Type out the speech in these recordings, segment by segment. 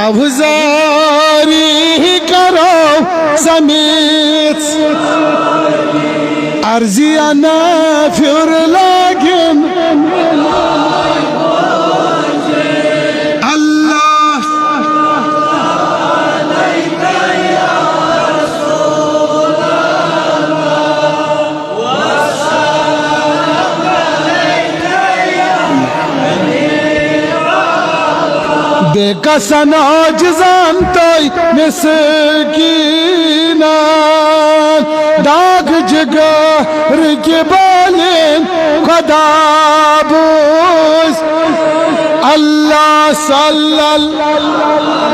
افزاری کرو سمیت عرضی نافر لیکن اللہ بے کسن آجزان توی مسکینان داغ جگر کی بالین خدا بوز اللہ صلی اللہ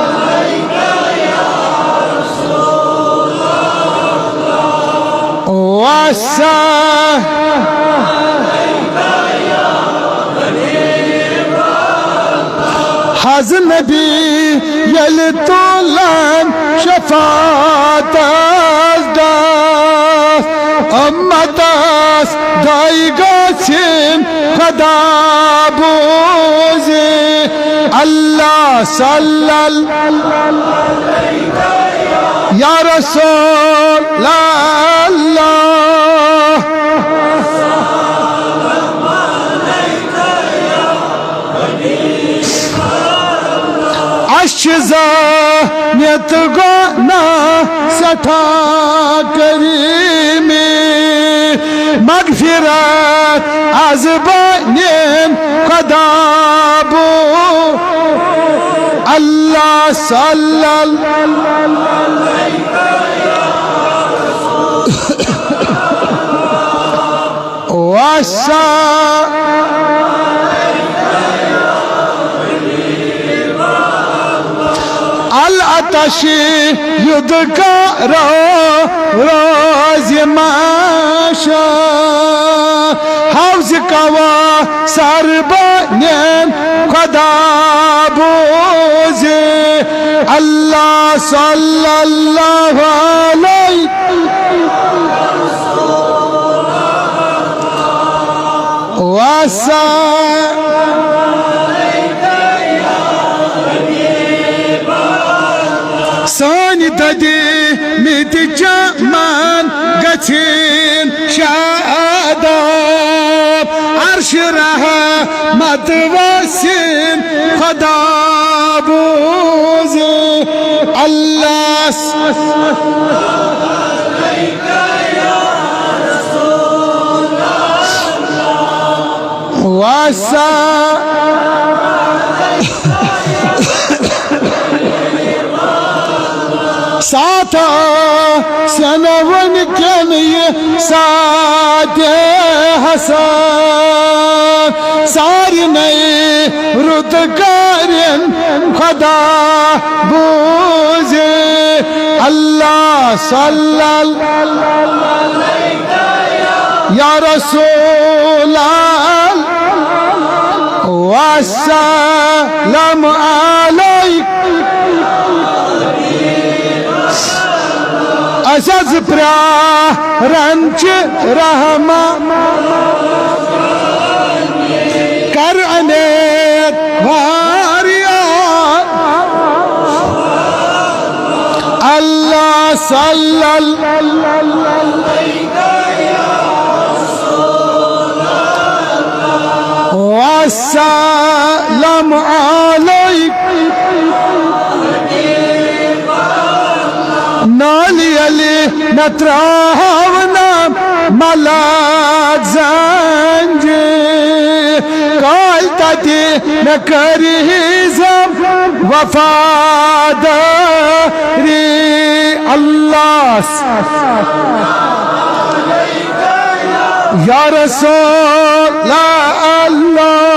حض نبی یل طولان شفاعت از دست امت است دای گسین خدا بوزی اللہ صلی اللہ یا رسول اللہ اشزانیت گناہ سٹھا کریمی مغفرت از بینین خدا بو اللہ صلی اللہ العطشی یدکر روز ماشا حوض کوا سر بینین خدا بوزی اللہ صلی اللہ علیہ وسلم سانی ددی میت جمان گچین شاداب عرش رحمت وسین خدا بوزی اللہ ساتا سنون کنی سات حسن ساری نئی رد کرن خدا بوزی اللہ صلی اللہ یا رسول اللہ والسلام علیک اساس پرارنچ رحمہ کر انیت واریات اللہ صلی اللہ والسلام علیک نالی علی نتراونا ملاک زنجی قال تدی نکریزم وفاداری اللہ یا رسول اللہ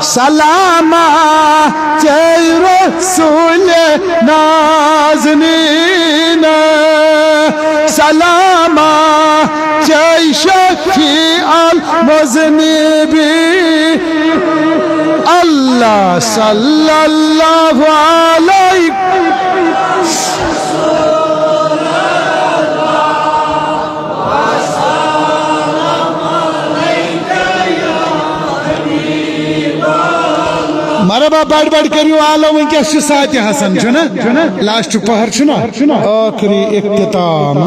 سلامت رسول نازنین سلامت شفیع المذنبین اللہ صلی اللہ علیہ مرحبا بڑ بڑ کریو آلو ونکس ساتھ حسن چھنا لاسٹ پہر چھنا آخری اختتام